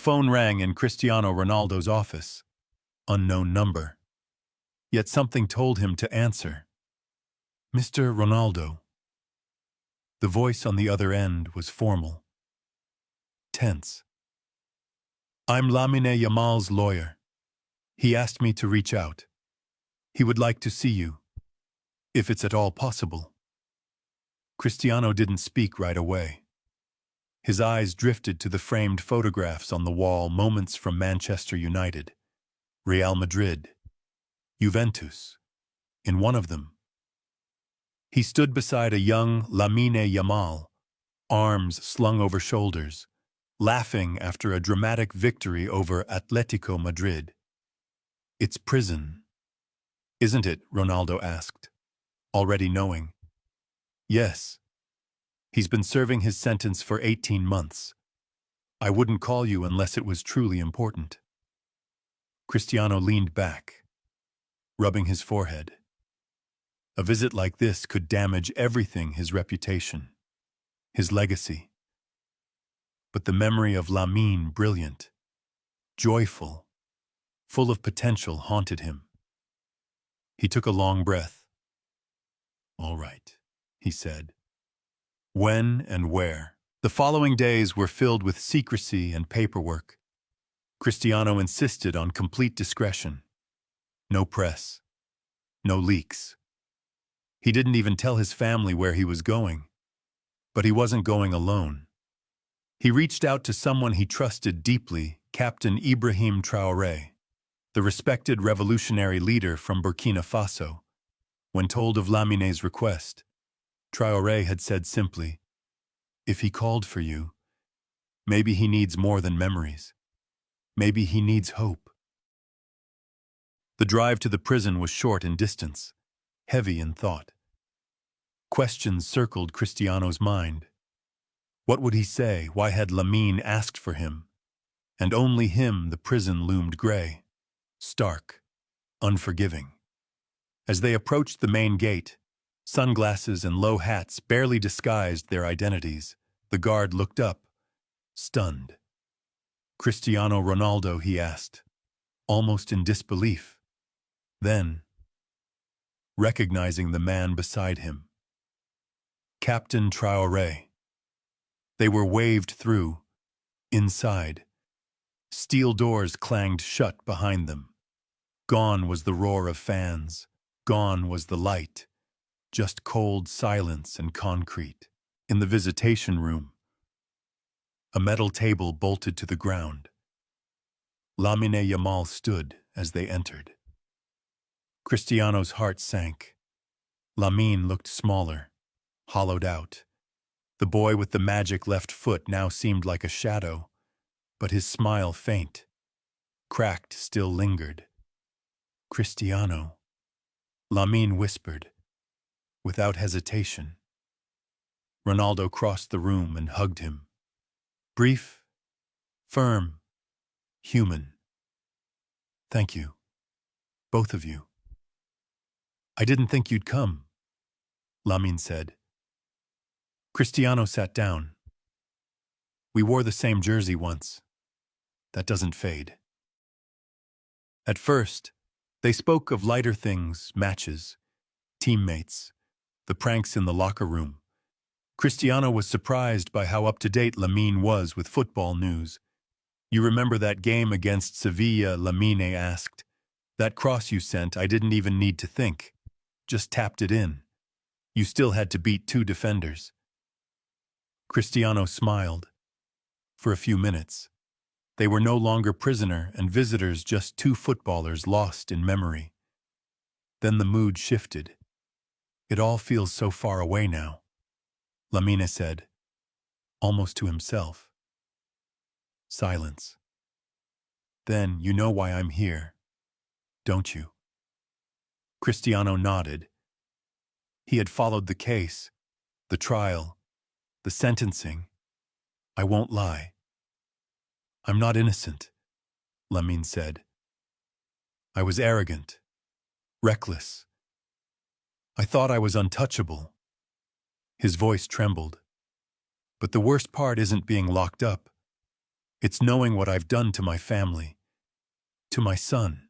Phone rang in Cristiano Ronaldo's office. Unknown number. Yet something told him to answer. Mr. Ronaldo. The voice on the other end was formal. Tense. I'm Lamine Yamal's lawyer. He asked me to reach out. He would like to see you, if it's at all possible. Cristiano didn't speak right away. His eyes drifted to the framed photographs on the wall, moments from Manchester United, Real Madrid, Juventus. In one of them, he stood beside a young Lamine Yamal, arms slung over shoulders, laughing after a dramatic victory over Atletico Madrid. It's prison, isn't it? Ronaldo asked, already knowing. Yes. He's been serving his sentence for 18 months. I wouldn't call you unless it was truly important. Cristiano leaned back, rubbing his forehead. A visit like this could damage everything: his reputation, his legacy. But the memory of Lamine, brilliant, joyful, full of potential, haunted him. He took a long breath. All right, he said. When and where? The following days were filled with secrecy and paperwork. Cristiano insisted on complete discretion. No press. No leaks. He didn't even tell his family where he was going. But he wasn't going alone. He reached out to someone he trusted deeply, Captain Ibrahim Traoré, the respected revolutionary leader from Burkina Faso. When told of Lamine's request, Traoré had said simply, if he called for you, maybe he needs more than memories. Maybe he needs hope. The drive to the prison was short in distance, heavy in thought. Questions circled Cristiano's mind. What would he say? Why had Lamine asked for him? And only him the prison loomed gray, stark, unforgiving. As they approached the main gate, sunglasses and low hats barely disguised their identities. The guard looked up, stunned. Cristiano Ronaldo, he asked, almost in disbelief. Then, recognizing the man beside him, Captain Traoré. They were waved through, inside. Steel doors clanged shut behind them. Gone was the roar of fans. Gone was the light. Just cold silence and concrete. In the visitation room, a metal table bolted to the ground. Lamine Yamal stood as they entered. Cristiano's heart sank. Lamine looked smaller, hollowed out. The boy with the magic left foot now seemed like a shadow, but his smile, faint, cracked, still lingered. Cristiano, Lamine whispered, without hesitation. Ronaldo crossed the room and hugged him. Brief, firm, human. Thank you, both of you. I didn't think you'd come, Lamine said. Cristiano sat down. We wore the same jersey once. That doesn't fade. At first, they spoke of lighter things, matches, teammates, the pranks in the locker room. Cristiano was surprised by how up-to-date Lamine was with football news. You remember that game against Sevilla? Lamine asked. That cross you sent, I didn't even need to think. Just tapped it in. You still had to beat 2 defenders. Cristiano smiled. For a few minutes, they were no longer prisoner and visitors, just 2 footballers lost in memory. Then the mood shifted. It all feels so far away now, Lamine said, almost to himself. Silence. Then you know why I'm here, don't you? Cristiano nodded. He had followed the case, the trial, the sentencing. I won't lie. I'm not innocent, Lamine said. I was arrogant, reckless. I thought I was untouchable. His voice trembled. But the worst part isn't being locked up. It's knowing what I've done to my family, to my son.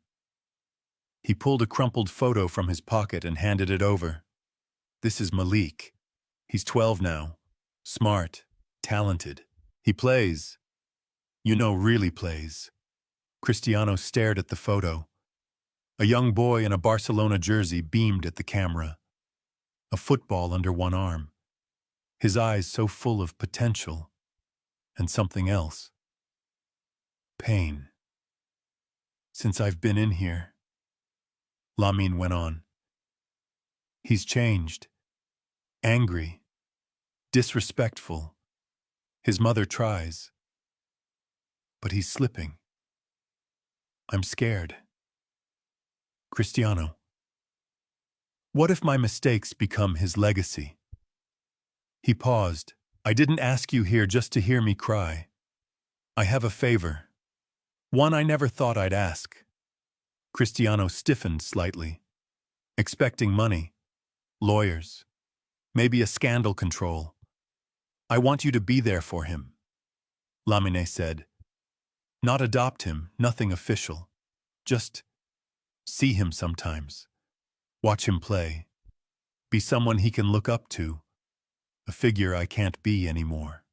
He pulled a crumpled photo from his pocket and handed it over. This is Malik. He's 12 now. Smart, talented. He plays. Really plays. Cristiano stared at the photo. A young boy in a Barcelona jersey beamed at the camera. A football under one arm. His eyes so full of potential. And something else. Pain. Since I've been in here, Lamine went on. He's changed. Angry. Disrespectful. His mother tries. But he's slipping. I'm scared. Cristiano. What if my mistakes become his legacy? He paused. I didn't ask you here just to hear me cry. I have a favor. One I never thought I'd ask. Cristiano stiffened slightly. Expecting money. Lawyers. Maybe a scandal control. I want you to be there for him. Lamine said. Not adopt him, nothing official. Just see him sometimes. Watch him play. Be someone he can look up to. A figure I can't be anymore.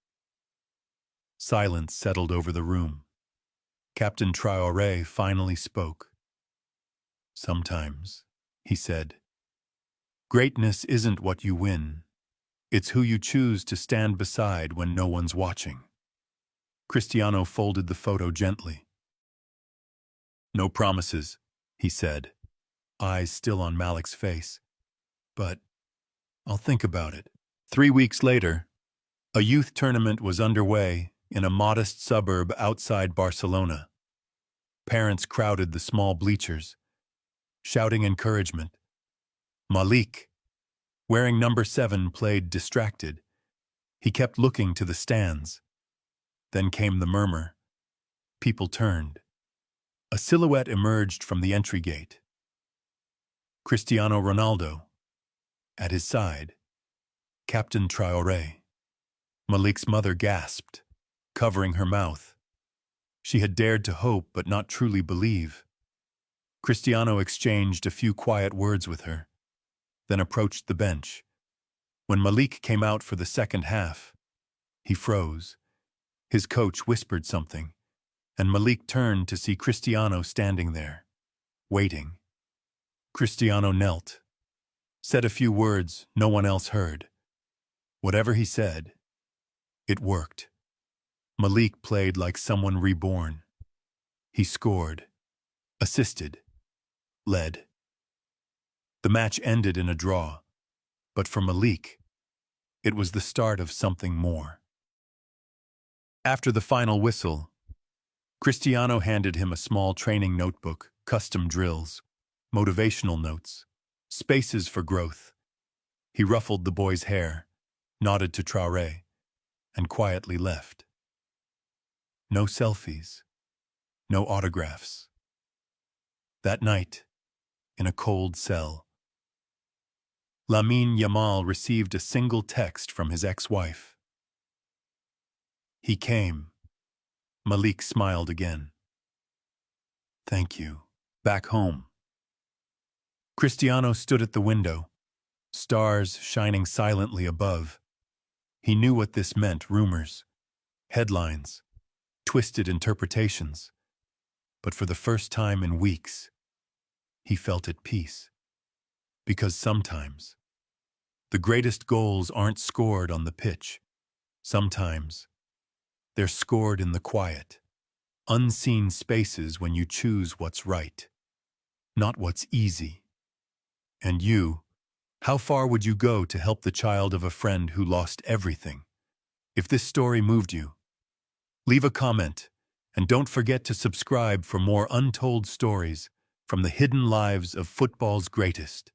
Silence settled over the room. Captain Traoré finally spoke. Sometimes, he said. Greatness isn't what you win. It's who you choose to stand beside when no one's watching. Cristiano folded the photo gently. No promises, he said, eyes still on Malik's face. But I'll think about it. 3 weeks later, a youth tournament was underway in a modest suburb outside Barcelona. Parents crowded the small bleachers, shouting encouragement. Malik, wearing number 7, played distracted. He kept looking to the stands. Then came the murmur. People turned. A silhouette emerged from the entry gate. Cristiano Ronaldo. At his side, Captain Traoré. Malik's mother gasped, covering her mouth. She had dared to hope but not truly believe. Cristiano exchanged a few quiet words with her, then approached the bench. When Malik came out for the second half, he froze. His coach whispered something, and Malik turned to see Cristiano standing there, waiting. Cristiano knelt, said a few words no one else heard. Whatever he said, it worked. Malik played like someone reborn. He scored, assisted, led. The match ended in a draw, but for Malik, it was the start of something more. After the final whistle, Cristiano handed him a small training notebook, custom drills, motivational notes, spaces for growth. He ruffled the boy's hair, nodded to Traoré, and quietly left. No selfies, no autographs. That night, in a cold cell, Lamine Yamal received a single text from his ex-wife. He came. Malik smiled again. Thank you. Back home. Cristiano stood at the window, stars shining silently above. He knew what this meant: rumors, headlines, twisted interpretations. But for the first time in weeks, he felt at peace. Because sometimes, the greatest goals aren't scored on the pitch. Sometimes, they're scored in the quiet, unseen spaces when you choose what's right, not what's easy. And you, how far would you go to help the child of a friend who lost everything? If this story moved you, leave a comment, and don't forget to subscribe for more untold stories from the hidden lives of football's greatest.